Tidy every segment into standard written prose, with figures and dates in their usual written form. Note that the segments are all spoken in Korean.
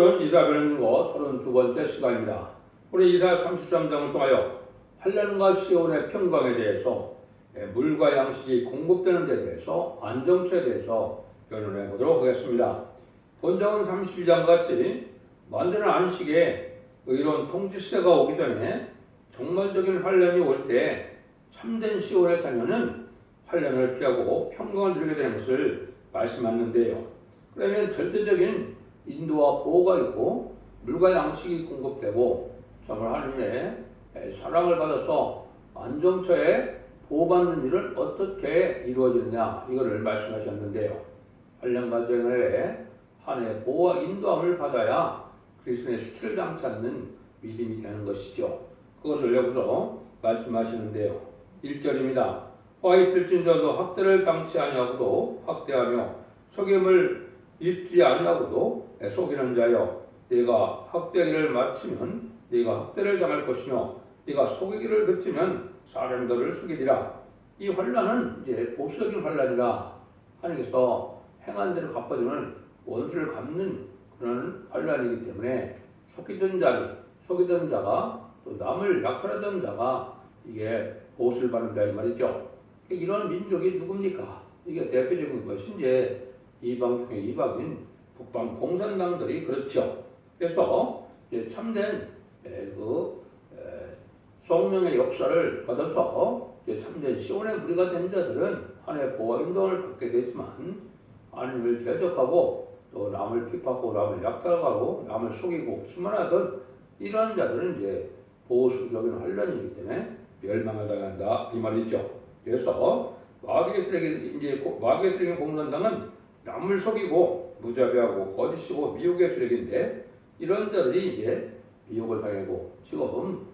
오늘은 이사야 읽고 32번째 시간입니다. 우리 이사야 33장을 통하여 환난과 시온의 평강에 대해서 물과 양식이 공급되는 데 대해서 안정처에 대해서 변론해 보도록 하겠습니다. 본장은 32장과 같이 완전한 안식에 의로운 통치 시대가 오기 전에 종말적인 환난이 올 때 참된 시온의 자녀는 환난을 피하고 평강을 누리게 되는 것을 말씀하는데요. 그러면 절대적인 인도와 보호가 있고 물과 양식이 공급되고 정말 하나님의 사랑을 받아서 안정처에 보호받는 일은 어떻게 이루어지느냐 이거를 말씀하셨는데요. 환난과 재난에 한 해 보호와 인도함을 받아야 그리스도의 수치를 당치 않는 믿음이 되는 것이죠. 그것을 여기서 말씀하시는데요. 1절입니다. 화 있을진저도 학대를 당치 아니하고도 학대하며 속임을 입지 아니하고도 속이는 자여, 네가 학대기를 마치면 네가 학대를 당할 것이며 네가 속이기를 그치면 사람들을 속이리라. 이 환난은 이제 보수적인 환난이라 하나님께서 행한 대로 갚아주는 원수를 갚는 그런 환난이기 때문에 속이던 자가 또 남을 약탈하던 자가 이게 보수를 받는다 이 말이죠. 이런 민족이 누굽니까? 이게 대표적인 것이 이제 이방 중에 이방인 북방 공산당들이 그렇죠. 그래서 참된 성령의 역사를 받아서 참된 시온의 무리가 된 자들은 하나님의 보호와 인도를 받게 되지만 하나님을 대적하고 또 남을 핍박하고 남을 약탈하고 남을 속이고 기만하던 이러한 자들은 이제 보수적인 환란이기 때문에 멸망을 당한다 이 말이죠. 그래서 마귀의 세력인 공산당은 남을 속이고 무자비하고 거짓이고 미혹의 세력인데 이런 자들이 이제 미혹을 당하고 지금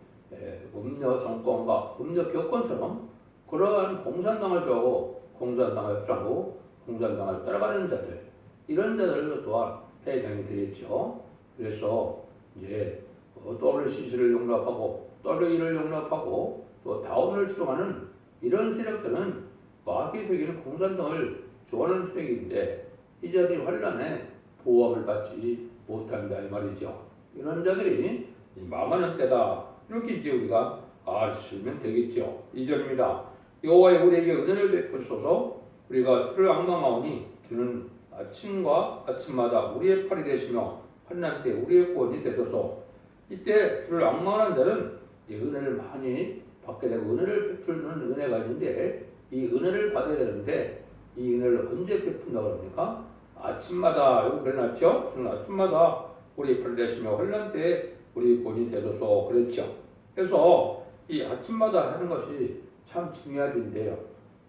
음녀 정권과 음녀 교권처럼 그러한 공산당을 좋아하고 공산당을 따르고 공산당을 따라가는 자들 이런 자들도 또한 해당이 되겠죠. 그래서 이제 WCC를 용납하고 WE를 용납하고 또 다운을 수용하는 이런 세력들은 마귀의 세력인 공산당을 좋아하는 세력인데 이 자들이 환란에 보호함을 받지 못한다 이 말이죠. 이런 자들이 망하는 때다 이렇게 이제 우리가 아시면 되겠죠. 2절입니다. 여호와여 우리에게 은혜를 베푸소서. 우리가 주를 앙망하오니 주는 아침과 아침마다 우리의 팔이 되시며 환난 때 우리의 구원이 되소서. 이때 주를 앙망하는 자는 은혜를 많이 받게 되고 은혜를 베풀는 은혜가 있는데 이 은혜를 받아야 되는데 이 은혜를 언제 베푼다고 합니까? 아침마다 여기 그래놨죠? 주는 아침마다 우리 팔이 되시며 환난 때 우리 구원이 되소서 그랬죠. 그래서 이 아침마다 하는 것이 참 중요한데요.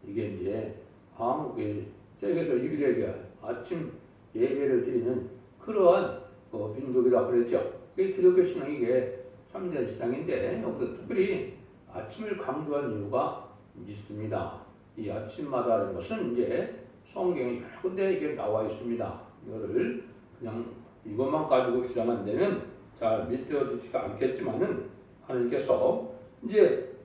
이게 이제 한국의 세계에서 유일하게 아침 예배를 드리는 그러한 민족이라고 그랬죠. 이 기독교 신앙이 이게 참된 신앙인데 여기서 특별히 아침을 강조한 이유가 있습니다. 이 아침마다 하는 것은 이제 성경에 여러 군데 이게 나와 있습니다. 이거를 그냥 이것만 가지고 주장한다면 잘 믿어지지가 않겠지만은 하나님께서 이제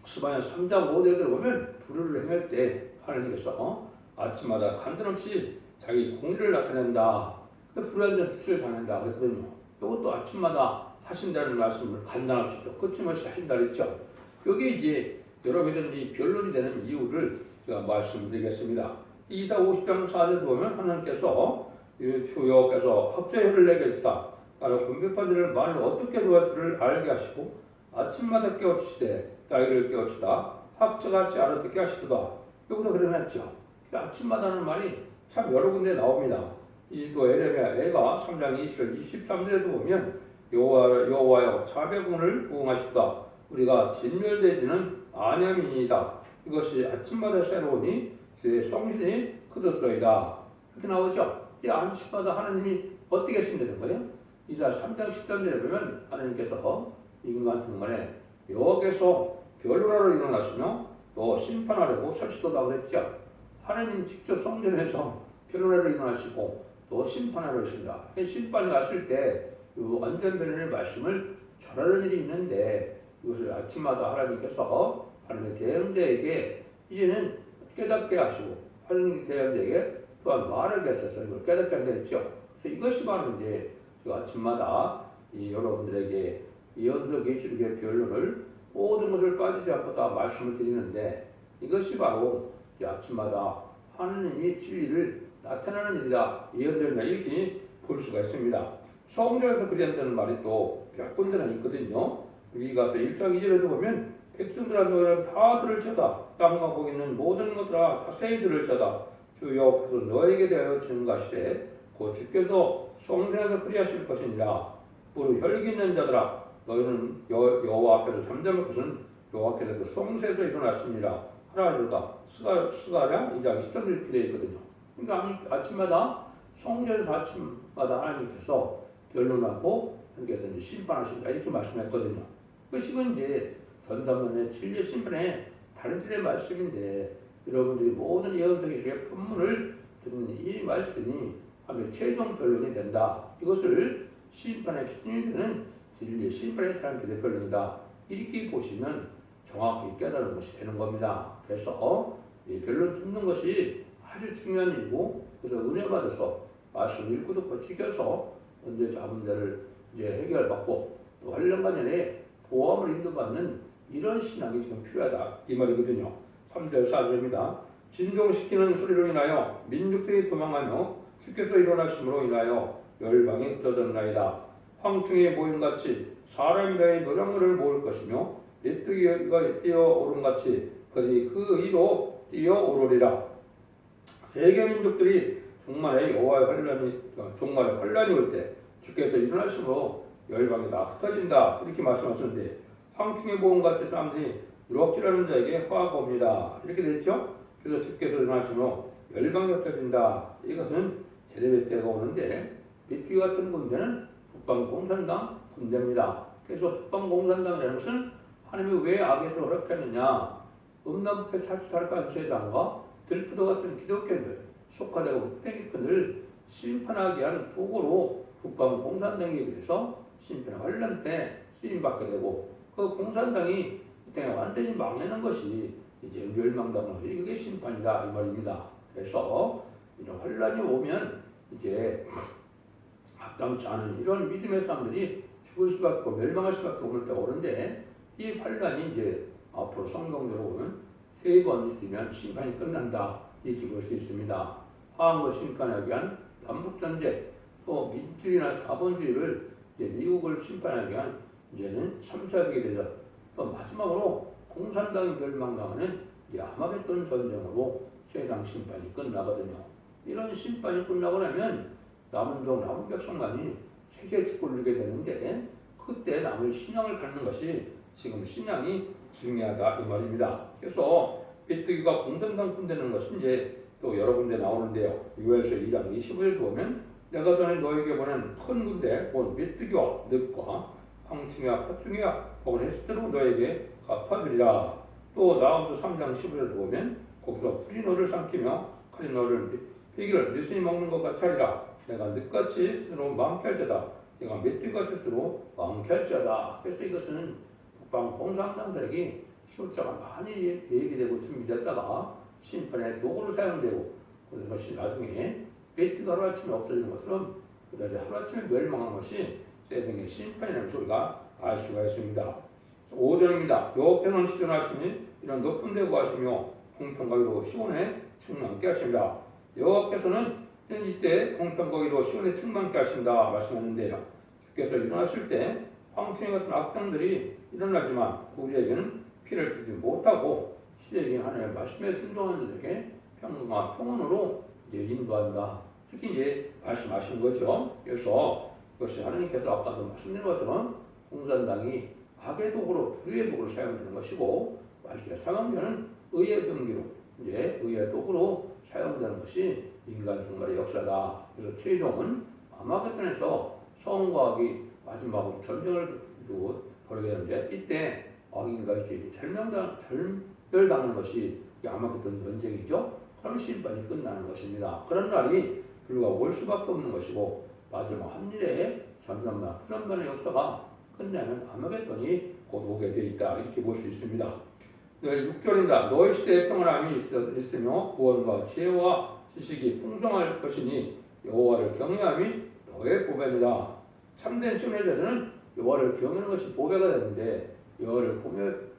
스바냐 3장 5절에 들어보면 불의를 행할 때 하나님께서 아침마다 간단없이 자기 공의를 나타낸다. 불의한 자 수치를 당한다 그랬거든요. 이것도 아침마다 하신다는 말씀을 간단없이 또 끝임없이 하신다 그랬죠. 여기 이제 여러분들이 변론이 되는 이유를 제가 말씀드리겠습니다. 이사 50장 4절에 보면 하나님께서 여호와께서 학자혈을 내게 주사 나를 공격한 자를 만일 어떻게 도와줄을 알게 하시고 아침마다 깨우치시되 나이를 깨우치다 학자같이 알아듣게 하시도다. 여기도 그래놨죠. 아침마다는 말이 참 여러 군데 나옵니다. 이또 에레미야가 3장 20절 23절에도 보면 여호와여 자배군을 부응하시다. 우리가 진멸되지는 아니함이니이다. 이것이 아침마다 새로우니 주의 성신이 크더소이다. 이렇게 나오죠. 이 아침마다 하나님이 어떻게 하신다는 거예요? 이사 3장 10절에 보면 하나님께서 인간 중간에 여호와께서 변론하러 일어나시며 또 심판하려고 설치도다 그랬죠. 하나님이 직접 성전에서 변론하러 일어나시고 또 심판하러 오신다. 심판이 왔을 때 완전 변론의 말씀을 전하는 일이 있는데 이것을 아침마다 하나님께서 하나님의 대형자에게 이제는 깨닫게 하시고 하나님 대형자에게 또한 말하게 하셔서 이걸 깨닫게 한다 했죠. 그래서 이것이 바로 이제 아침마다 여러분들에게 연석의 지루의 변론을 모든 것을 빠지지 않고 다 말씀을 드리는데 이것이 바로 아침마다 하느님이 진리를 나타나는 일이다. 예언된다. 이렇게 볼 수가 있습니다. 성경에서 그리한다는 말이 또 몇 군데나 있거든요. 여기 가서 1장 2절에도 보면 백성들아 너희는 다 들을지어다. 땅과 거기 있는 모든 것들아 자세히 들을지어다. 주 여호와께서 너에게 대하여 증거하시되 곧 주께서 성전에서 그리하실 것이니라. 무릇 혈기 있는 자들아 너희는 여호와 앞에서 잠잠할 것은 여호와께서 그 성소에서 일어나시니라 하라 하도다. 스가랴 2장 10절 이렇게 되어 있거든요. 그러니까 아침마다 성전에서 아침마다 하나님께서 변론하고 하나님께서 이제 심판하신다 이렇게 말씀했거든요. 그 지금 이제 전사문의 진리 심판의 다른 질의 말씀인데 여러분들이 모든 예언서기의 본문을 듣는 이 말씀이 하면 최종 변론이 된다. 이것을 심판의 기준이 되는 진리의 심판에 대한 변론이다. 이렇게 보시면 정확히 깨달은 것이 되는 겁니다. 그래서 이 변론 듣는 것이 아주 중요한 일이고 그래서 은혜 받아서 말씀 읽고도 고치켜서 언제 자문제를 이제 해결받고 또 8년간 전에 보험을 인도받는 이런 신앙이 지금 필요하다 이 말이거든요. 3절 4절입니다. 진동시키는 소리로 인하여 민족들이 도망하며 주께서 일어나심으로 인하여 열방이 흩어졌나이다. 황충이 모임같이 사람이 다의 노량물을 모을 것이며 메뚜기가 뛰어오름같이 그들이 그 위로 뛰어오르리라. 세계 민족들이 종말의 환란이 올 때 주께서 일어나심으로 열방이 다 흩어진다 이렇게 말씀하셨는데 황충의 모험같이 사람들이 유혹질하는 자에게 화가 옵니다 이렇게 됐죠. 그래서 주께서 일어나심으로 열방이 흩어진다. 이것은 제레베 때가 오는데 메뚜기 같은 군대는 북방공산당 군대입니다. 그래서 북방공산당이라는 것은 하나님이 왜 악에서 허락했느냐. 음란부패 사치타락한 세상과 들푸도 같은 기독교들 속화되고 흑백일꾼을 심판하기 위한 도구로 북방공산당이 그래서 심판 환란 때 쓰임받게 되고 그 공산당이 이 땅에 완전히 망하는 것이 이제 멸망당하는 것이 그게 심판이다 이 말입니다. 그래서 이런 환란이 오면 이제 합당치 않은 이런 믿음의 사람들이 죽을 수밖에 없고 멸망할 수밖에 없을 때가 오는데 이 환란이 이제 앞으로 성경대로 보면 3번 있으면 심판이 끝난다 이렇게 볼 수 있습니다. 화학을 심판하기 위한 남북전쟁 또 민주주의나 자본주의를 이제 미국을 심판하기 위한 이제는 3차 세계대전 또 마지막으로 공산당이 멸망당하는 이제 아마겟돈 전쟁으로 세상 심판이 끝나거든요. 이런 심판이 끝나고 나면 남은 백성만이 세계 축복을 누리게 되는데 그때 남을 신앙을 갖는 것이 지금 신앙이 중요하다 이 말입니다. 그래서 메뚜기가 공산당 군대는 것이 이제 또 여러 군데 나오는데요. 요엘서 2장 25절 보면 내가 전에 너에게 보낸 큰 군대 곧 메뚜기와 늑과 황충이와 파충이와 혹은 헬스대로 너에게 갚아주리라. 또 나홈서 3장 15절 보면 거기서 풀이 너를 삼키며 칼이 너를 피기를 느슨히 먹는 것 같이 하리라. 내가 늑같이 스스로 망케할 자다. 내가 메뚜기같이 스스로 망케할 자다. 그래서 이것은 북방 공산당들에게 숫자가 많이 얘기되고 준비됐다가 심판의 도구로 사용되고 그것이 나중에 메뚜기가 하루아침에 없어지는 것처럼 그다음에 하루아침에 멸망한 것이 세상의 심판이라는 소리가 알 수가 있습니다. 5절입니다. 여호와께서는 시전하시니 이런 높은 데 구하시며 공평하기로 시온에 충만케 하십니다. 여호와께서는 이때 공평하기로 시온에 충만케 하신다 말씀하는데요. 주께서 일어나실 때 황충이 같은 악당들이 일어나지만 우리에게는 피를 주지 못하고 시대적인 하나님의 말씀에 순종하는 자들에게 평강과 평온으로 이제 인도한다. 특히 이제 말씀하신 거죠. 그래서 그것이 하나님께서 아까도 말씀드린 것처럼 공산당이 악의 도구로 불의의 도구로 사용되는 것이고 말씀의 사망자는 의의 병기로 이제 의의 도구로 사용되는 것이 인간 종말의 역사다. 그래서 최종은 아마겟돈에서 성과학이 마지막으로 전쟁을 벌이게 되는데 이때 악인과 이제 절멸당하는 것이 아마겟돈 전쟁이죠. 그럼 심판이 끝나는 것입니다. 그런 날이 불과 올 수밖에 없는 것이고 마지막 한일의 전산만 후전반의 역사가 끝나면 아마겟돈이 곧 오게 되어 있다 이렇게 볼 수 있습니다. 6절입니다. 너희 시대에 평안함이 있으며 구원과 지혜와 지식이 풍성할 것이니 여호와를 경외함이 너의 보배니라. 참된 신뢰자들은 여호와를 경외하는 것이 보배가 되는데 여호와를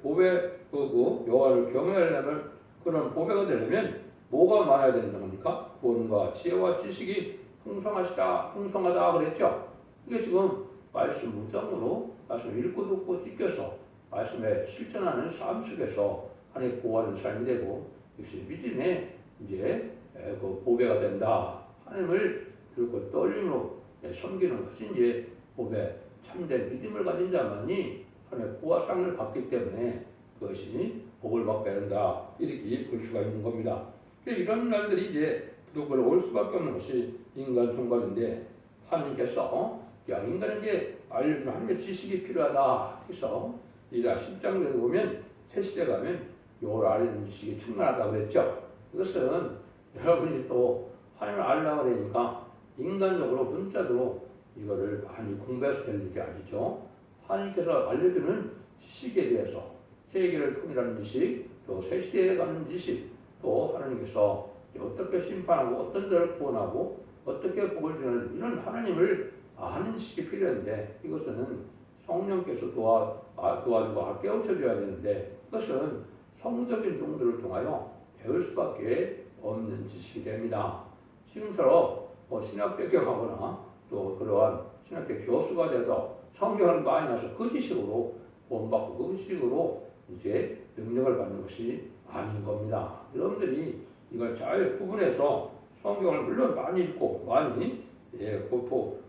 보배고 여호와를 경외하려면 그런 보배가 되려면 뭐가 많아야 되는 겁니까? 구원과 지혜와 지식이 풍성하다 그랬죠. 이게 지금 말씀 무장으로 말씀 읽고 듣고 지켜서 말씀에 실천하는 삶 속에서 하나님 보호하는 삶이 되고 역시 믿음의 이제 그 보배가 된다. 하나님을 들고 떨림으로 섬기는 것이 이제 보배, 참된 믿음을 가진 자만이 하나님의 보호상을 받기 때문에 그것이 복을 받게 된다. 이렇게 볼 수가 있는 겁니다. 이런 날들이 이제 부득불 올 수밖에 없는 것이 인간 종말인데 하나님께서 인간에게 알려준 하나님의 지식이 필요하다 해서 이자 10장에 보면 새 시대 가면 요걸 알려는 지식이 충만하다고 그랬죠. 이것은 여러분이 또 하나님을 알려고 그러니까 인간적으로 문자로 이거를 많이 공부해서 될 일이 아니죠. 하나님께서 알려주는 지식에 대해서 세계를 통일하는 지식, 또 새 시대에 가는 지식, 또 하나님께서 어떻게 심판하고 어떤 자를 구원하고 어떻게 복을 주는 이런 하나님을 아는 지식이 필요한데 이것은 성령께서 도와주고 깨우쳐줘야 되는데 이것은 성적인 종들을 통하여 배울 수밖에 없는 지식이 됩니다. 지금처럼 신학대교 가거나 또 그러한 신학대 교수가 돼서 성경을 많이 나서 그 지식으로 본받고 그 지식으로 이제 능력을 받는 것이 아닌 겁니다. 여러분들이 이걸 잘 구분해서 성경을 물론 많이 읽고 많이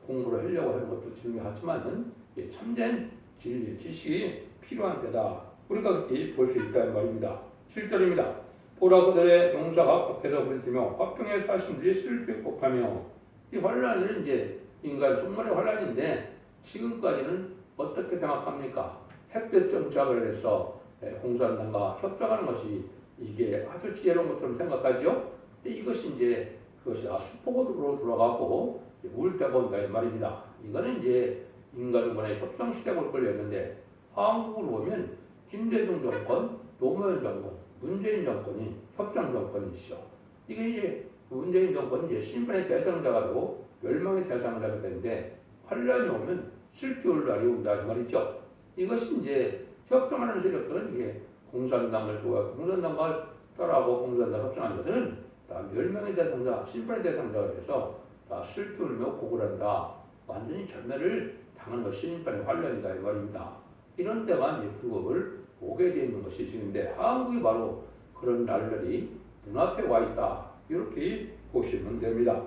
공부를 하려고 하는 것도 중요하지만은 참된 진리, 지식이 필요한 때다. 우리가 그렇게 볼 수 있다는 말입니다. 7절입니다. 보라 그들의 용사가 밖에서 부르짖으며 화평의 사신들이 슬프게 곡하며 이 환란은 이제 인간 종말의 환란인데 지금까지는 어떻게 생각합니까? 햇볕 정착을 해서 공산당과 협상하는 것이 이게 아주 지혜로운 것처럼 생각하죠. 이것이 이제 그것이 수포로 돌아가고 울 때가 온다 이 말입니다. 이거는 이제 인간간의 협상 시대가 올 걸렸는데 한국으로 보면 김대중 정권, 노무현 정권, 문재인 정권이 협상 정권이시죠. 이게 이제 문재인 정권이 이제 심판의 대상자가 되고 멸망의 대상자가 되는데 환란이 오면 슬피 올 날이 온다 이 말이죠. 이것이 이제 협상하는 세력들은 이게 공산당을 좋아하고 공산당을 따라하고 공산당 협상하는 자들은 다 멸망의 대상자, 심판의 대상자가 돼서 다 슬피 울며 고글한다. 완전히 절멸을 당하는 것이 심판의 환란이다 이 말입니다. 이런 때가 이제 불법을 오게 되어 있는 것이 지금인데 한국이 바로 그런 날들이 눈앞에 와 있다. 이렇게 보시면 됩니다.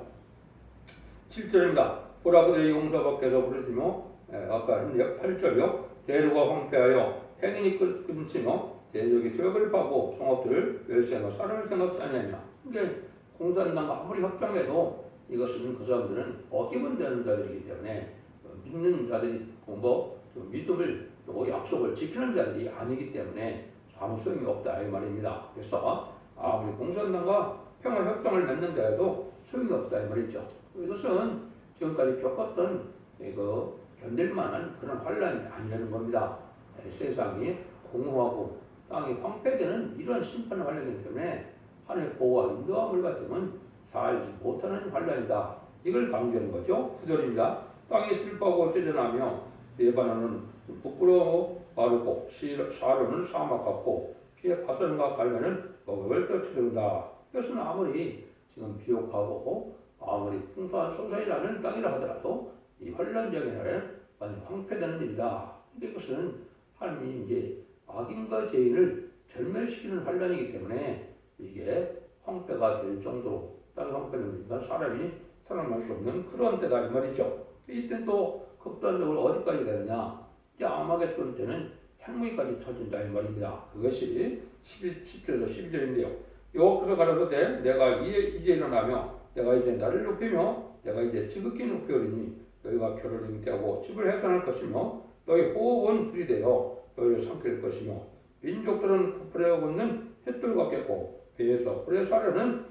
7절입니다. 보라 그들의 용사 밖에서 부르짖으며 아까 8절이요. 대로가 황폐하여 행인이 끊치며 대적이 죄악을 파고 성읍들을 멸시하며 사람을 생각지 아니하냐. 그러니까 공산당과 아무리 협상해도 이것은 그 사람들은 어기면 되는 자들이기 때문에 믿는 자들이 믿음을 또 약속을 지키는 자들이 아니기 때문에 아무 소용이 없다 이 말입니다. 그래서 아무리 공산당과 평화 협상을 맺는다 해도 소용이 없다 이 말이죠. 이것은 지금까지 겪었던 견딜 만한 그런 환란이 아니라는 겁니다. 세상이 공허하고 땅이 황폐되는 이러한 심판의 환란이기 때문에 하나님의 보호와 인도함을 받으면 살지 못하는 환란이다. 이걸 강조하는 거죠. 9절입니다. 땅이 슬퍼하고 쇠전하며 레바논은 부끄러워 마르고 사료는 사막 같고 피의 파선과 갈매는 먹을 떨치는다. 이것은 아무리 지금 비옥하고 아무리 풍성한 소산이라는 땅이라 하더라도 이 환란적인 날에는 완전 황폐되는 일이다. 이것은 하나님이 이제 악인과 죄인을 절멸시키는 환란이기 때문에 이게 황폐가 될 정도로 땅이 황폐되니까 사람이 살아날 수 없는 그런 때다 이 말이죠. 이때 또 극단적으로 어디까지 가느냐? 아마겟돈 때는 핵무기까지 터진다 이 말입니다. 그것이 10절에서 12절인데요. 여호와께서 가라사대 내가 이제 일어나며 내가 이제 나를 높이며 내가 이제 지극히 높이오리니 너희가 결을 잉태하고 집을 해산할 것이며 너희 호흡은 불이 되어 너희를 삼킬 것이며 민족들은 부풀어 걷는 햇돌 같겠고 배에서 불에 사려는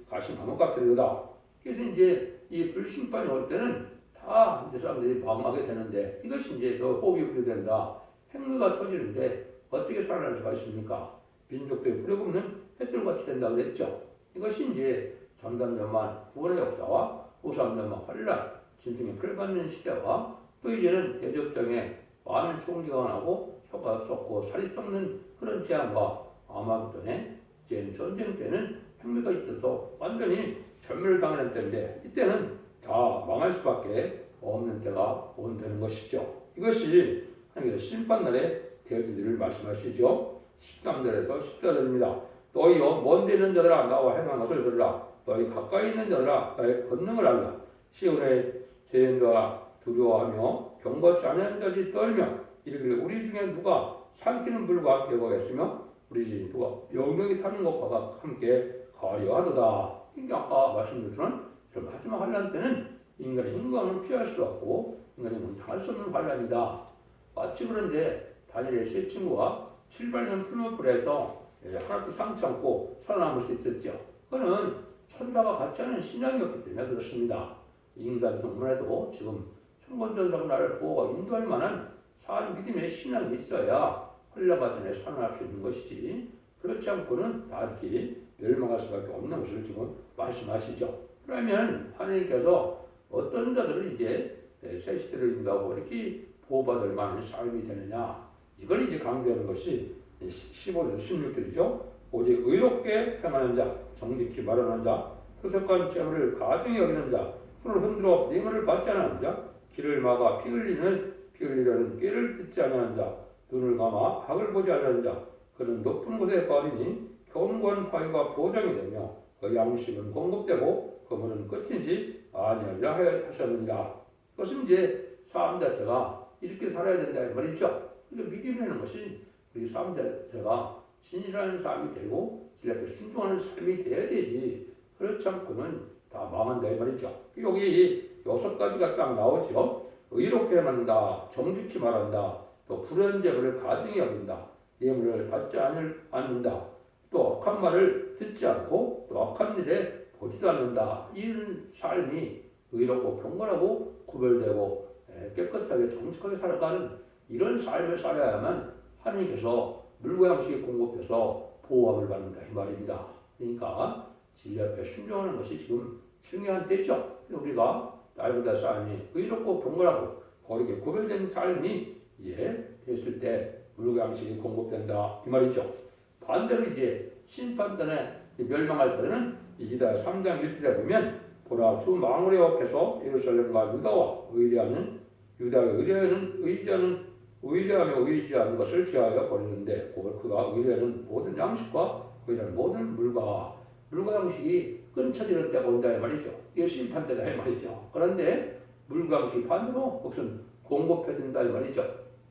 가시나무 같으리로다. 그래서 이제 이 불심판이 올 때는 다 이제 사람들이 방황하게 되는데 이것이 이제 너 호흡이 불이 된다. 핵무기가 터지는데 어떻게 살아날 수가 있습니까? 민족들이 불에 굽는 햇돌 같이 된다 그랬죠. 이것이 이제 전단전만 구원의 역사와 후삼전만 환란 진승에 풀받는 시대와 또 이제는 대적장에 많은 총기가 나고 혀가 썩고 살이 썩는 그런 재앙과 아마겟돈에 이제 전쟁 때는 핵무기가 있어서 완전히 전멸당하는 때인데 이때는 다 망할 수밖에 없는 때가 온다는 것이죠. 이것이 하나님께서 심판날에 되어지기를 말씀하시죠. 13절에서 14절입니다. 너희여 먼데 있는 자들아 나와 행한 것을 들으라. 너희 가까이 있는 자들아 나의 권능을 알라. 시온의 제인과 두려워하며 경건치 않은 자들이 떨며 이르기를 우리 중에 누가 삼키는 불과 계곡했으며 우리 중에 누가 명령이 타는 것과 함께 가려하도다. 그러니까 아까 말씀드렸지만 마지막 환란 때는 인간의 인간은 피할 수 없고 인간이 당할 수 없는 환란이다. 마치 그런데 다니엘의 세 친구가 700년 풀무불에서 하나도 상처 않고 살아남을 수 있었죠. 그거는 천사가 같이 하는 신앙이었기 때문에 그렇습니다. 인간 동문에도 지금 천군천사가 나를 보호가 인도할 만한 산 믿음의 신앙이 있어야 환란과 전에 살아날 수 있는 것이지 그렇지 않고는 다 이렇게 멸망할 수밖에 없는 것을 지금 말씀하시죠. 그러면 하나님께서 어떤 자들을 이제 새 시대를 인도하고 이렇게 보호받을 만한 삶이 되느냐 이걸 이제 강조하는 것이 15절 16절이죠. 오직 의롭게 행하는 자 정직히 말하는 자 토색한 재물을 가증히 여기는 자 손을 흔들어 맹을 받지 않는 자 길을 막아 피 흘리는 꾀를 듣지 않는 자 눈을 감아 악을 보지 않는 자 그는 높은 곳에 거하리니 견고한 바위가 보장이 되며 그 양식은 공급되고 그물은 끝이지 아니하리라 하셨느니라. 그것은 이제 삶 자체가 이렇게 살아야 된다 이 말이죠. 그러니까 믿음이라는 것이 우리 삶 자체가 진실한 삶이 되고 질 앞에 순종하는 삶이 돼야 되지 그렇지 않고는 다 망한다 이 말이죠. 여기 6가지가 딱 나오죠. 의롭게 만다, 정직히 말한다, 또 불의한 재물을 가증히 여긴다, 예물을 받지 않는다, 또 악한 말을 듣지 않고 또 악한 일에 보지도 않는다. 이런 삶이 의롭고 경건하고 구별되고 깨끗하게 정직하게 살아가는 이런 삶을 살아야만 하나님께서 물과 양식이 공급돼서 보호함을 받는다 이 말입니다. 그러니까 진리 앞에 순종하는 것이 지금 중요한 때죠. 우리가 날보다 삶이 의롭고 경건하고 거룩하게 구별된 삶이 이제 됐을 때 물과 양식이 공급된다 이 말이죠. 반대로 이제 심판단에 멸망할 때는 이사야 3장 1절에 보면 보라 주 망울의 앞에서 예루살렘과 유다의 의뢰하며 의지 않은 것을 제하여 버리는데 그가 의뢰하는 모든 양식과 의뢰하는 모든 물과 양식이 끊쳐지는 때가 온다 이 말이죠. 이게 심판때다 이 말이죠. 그런데 물과 양식이 반대로 그것은 공급해준다 이 말이죠.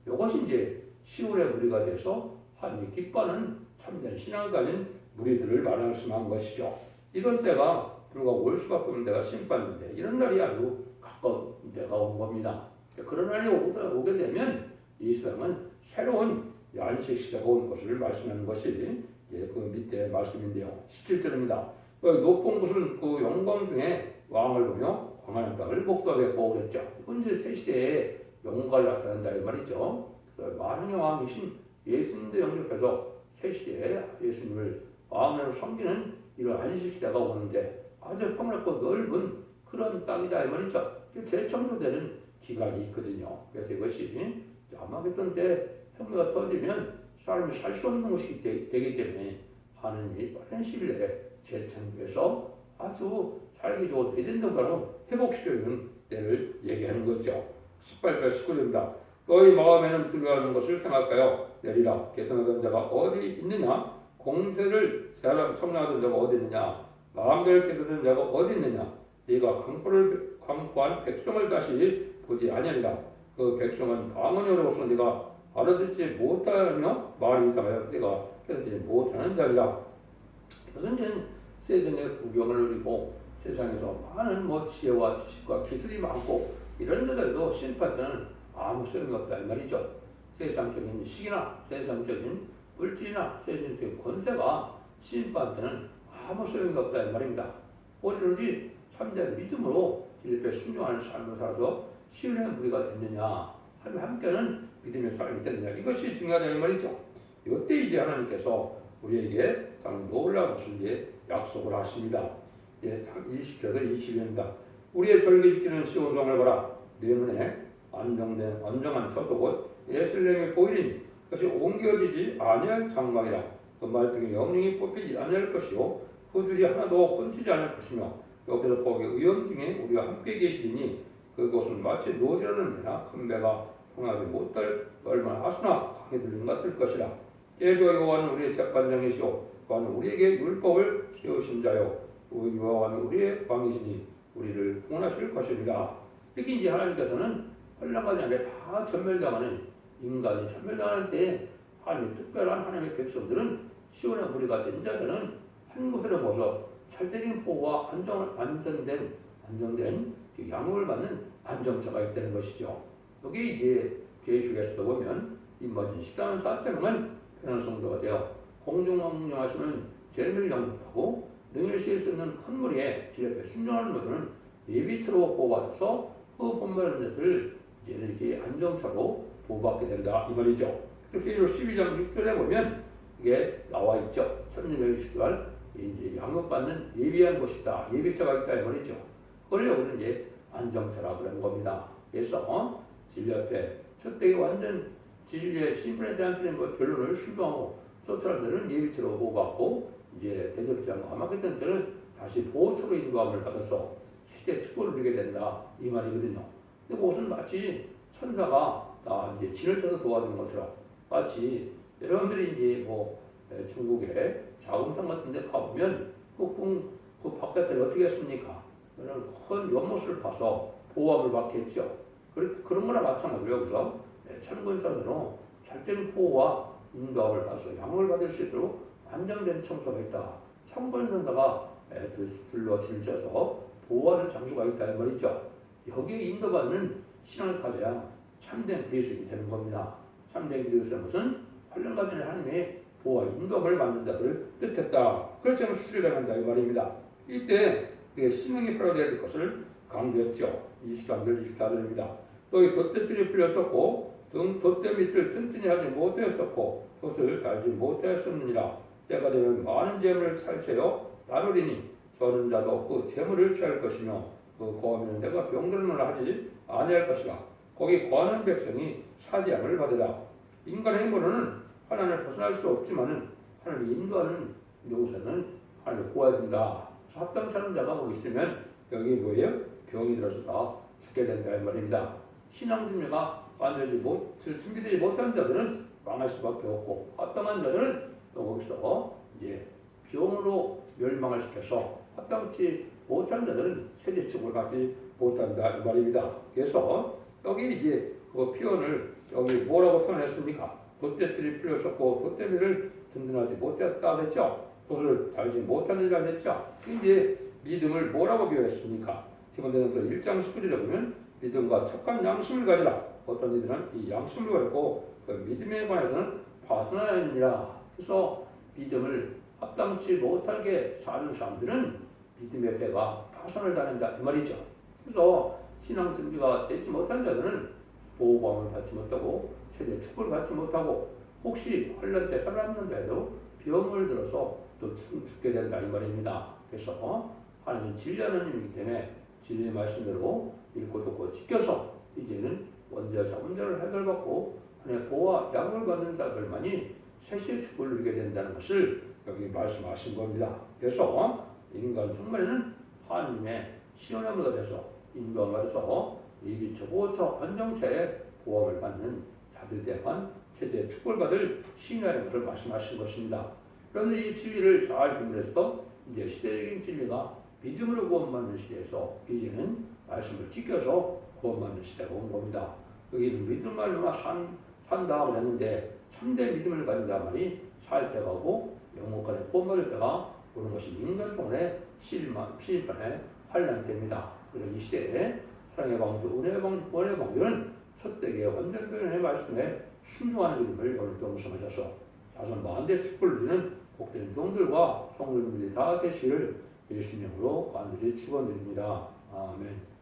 이것이 이제 시온의 무리가 돼서 하나님이 기뻐하는 참된 신앙을 가진 무리들을 말씀한 것이죠. 이런 때가 불과 올 수밖에 없는 때가 심판인데 이런 날이 아주 가까운 때가 온 겁니다. 그런 날이 오게 되면 이 세상은 새로운 안식 시대가 온 것을 말씀하는 것이 그 밑에 말씀인데요. 17절입니다. 높은 곳은 그 영광 중에 왕을 보며 광활한 땅을 목도하겠고 그랬죠. 현재 새 시대에 영광을 나타낸다 이 말이죠. 그래서 만왕의 왕이신 예수님도 영접해서 새 시대에 예수님을 왕으로 섬기는 이런 안식 시대가 오는데 아주 평화롭고 넓은 그런 땅이다 이 말이죠. 재창조되는 기간이 있거든요. 그래서 이것이 아마겟돈 때 혁명가 터지면 사람이 살 수 없는 것이 되기 때문에 하느님이 빠른 시일 내에 재창조해서 아주 살기 좋은 에덴 동산으로 회복시켜주는 때를 얘기하는 거죠. 18절 19절입니다. 너희 마음에는 두려워하는 것을 생각하여 내리라. 계산하던 자가 어디 있느냐? 공세를 청량하던 자가 어디 있느냐? 마음대로 계산하던 자가 어디 있느냐? 네가 강포한 백성을 다시 보지 아니하리라. 그 백성은 방언이 어려워서 네가 알아듣지 못하며 말이 이상하여 네가 깨닫지 못하는 자리라. 이것은 세상의 구경을 누리고 세상에서 많은 지혜와 지식과 기술이 많고 이런 자들도 심판 때는 아무 소용이 없다 이 말이죠. 세상적인 식이나 세상적인 물질이나 세상적인 권세가 심판 때는 아무 소용이 없다 이 말입니다. 오로지 참된 믿음으로 진리에 순종하는 삶을 살아서 시온의 무리가 됐느냐 하나님 함께는 믿음의 삶이 됐느냐 이것이 중요하다 이 말이죠. 이때 이제 하나님께서 우리에게 참 놀라운 것을 이제 약속을 하십니다. 20절에서 20절입니다. 우리의 절기 지키는 시온성을 보라. 내 눈에 안정된 안정한 처소곧 예루살렘이 보이리니 그것이 옮겨지지 아니할 장막이라. 그 말등에 영령이 뽑히지 아니할 것이요 그들이 하나도 끊치지 않을 것이며 여기서 거기 의원 중에 우리가 함께 계시리니 그곳은 마치 노지라는 배나 큰 배가 통하지 못할 얼마나 하수나 강에 들린 것 같을 것이라. 예저 여호와는 우리의 재판장이시오 여호와는 우리에게 율법을 세우신 자요 여호와는 우리의 왕이시니 우리를 구원하실 것입니다. 이렇게 이제 하나님께서는 환난과 장에 다 전멸당하는 인간이 전멸당하는 때에 하나님의 특별한 하나님의 백성들은 시온의 무리가 된 자들은 한 곳으로 모서 절대적인 보호와 안정된 그 양육을 받는 안정처가 있다는 것이죠. 여기 이제 계시록에서도 보면 인머진 14,400명은 변한 성도가 되어 공중왕령하시는 죄를 영접하고 능일 쓰일 수 있는 큰 무리에 지뢰에 순종하는 모두는 예비처로 보호받아서 그 본받은 자들을 이제는 이렇게 안정처로 보호받게 된다 이 말이죠. 그래서 히브리서 12장 6절에 보면 이게 나와 있죠. 천년명식을 이제 양육받는 예비한 것이다. 예비처가 있다 이 말이죠. 그걸 우리는 이제 안정처라 그런 겁니다. 그래서 진리 앞에 첫대기 완전 진리의 신분에 대한 결론을 신봉하고 쫓아들은 예비처로 보호받고 이제 대접지 않고 함하겠던 때는 다시 보호처로 인도함을 받아서 세세 축복을 누리게 된다 이 말이거든요. 근데 그것은 마치 천사가 이제 진을 쳐서 도와주는 것처럼 마치 여러분들이 이제 뭐 중국의 자금성 같은 데 가보면 그 바깥에 어떻게 했습니까? 큰 연못을 봐서 보호함을 받겠죠. 그런 거나 마찬가지로 여기서 천군천사로 절대적인 보호와 인도함을 받아서 양을 받을 수 있도록 안정된 청소가 있다. 천군천사가 들러 진을 쳐서 보호하는 장소가 있다 이 말이죠. 여기에 인도받는 신앙을 가져야 참된 그리스도인이 되는 겁니다. 참된 그리스도인 것은 환난과 전에 하나님의 보호와 인도함을 받는 자들을 뜻했다. 그렇지 않으면 수치를 당한다 이 말입니다. 이때 신명이 필요해야 될 것을 강조했죠. 23절 24절입니다. 또 이 돛대줄이 풀렸었고 등 돛대 밑을 튼튼히 하지 못하였었고 돛을 달지 못하였었느니라. 때가 되면 많은 재물을 살채어 나누리니 저는 자도 그 재물을 취할 것이며 그 거하면 내가 병들음을 하지 아니할 것이라. 거기 거하는 백성이 사지함을 받으라. 인간의 행보로는 하나님을 벗어날 수 없지만은 하나님을 인도하는 용서는 하나님을 구해준다. 합당치 않은 자가 거기 있으면 여기 뭐예요? 병이 들어서 다 죽게 된다 이 말입니다. 신앙 준비가 완전히 준비되지 못한 자들은 망할 수밖에 없고 합당한 자들은 또 거기서 이제 병으로 멸망을 시켜서 합당치 못한 자들은 세대 축복을 받지 못한다 이 말입니다. 그래서 여기 이제 그 표현을 여기 뭐라고 표현했습니까? 돛대줄이 풀렸었고 돛대미를 든든하지 못했다 했죠. 돛을 달지 못하느니라 했죠. 이제 믿음을 뭐라고 비유했습니까? 디모데전서 1장 19절에 보면 믿음과 착한 양심을 가지라. 어떤 이들은 이 양심을 가지고 그 믿음에 관해서는 파선하느니라. 그래서 믿음을 합당치 못하게 사는 사람들은 믿음의 배가 파선을 다닌다 이 말이죠. 그래서 신앙 준비가 되지 못한 자들은 보호감을 받지 못하고 세대 축복을 받지 못하고 혹시 환난 때 살아남는다 해도 병을 들어서 또 죽게 된다 이 말입니다. 그래서 하나님은 진리하는 님이기 때문에 진리의 말씀대로 읽고 듣고 지켜서 이제는 원죄와 자문제를 해결받고 하나님의 보호와 양을 받는 자들만이 세세의 축복을 누리게 된다는 것을 여기 말씀하신 겁니다. 그래서 인간 충만에는 하나님의 시원함을 돼서 인도함을 받아서 예비처, 보호처, 안정처의 보호를 받는 자들 때만 세대의 축복을 받을 신뢰하는 것을 말씀하신 것입니다. 그런데 이 진리를 잘 분별해서 이제 시대적인 진리가 믿음으로 구원받는 시대에서 이제는 말씀을 지켜서 구원받는 시대가 온 겁니다. 여기는 믿음말로만 산다 그랬는데 참된 믿음을 가진 자만이 살 때가 오고 영혼간에 구원받을 때가 오는 것이 인간 총론의 시일반의 환난 때입니다. 그래서 이 시대에 사랑의 방주, 은혜의 방주, 구원의 방주는 첫대기의 완전 변론의 말씀에 순종하는 이름을 오늘 명심하셔서 자손 만대 축복을 주는 복된 종들과 성도님들이 다 되시기를 예수님으로 간절히 축원드립니다. 아멘.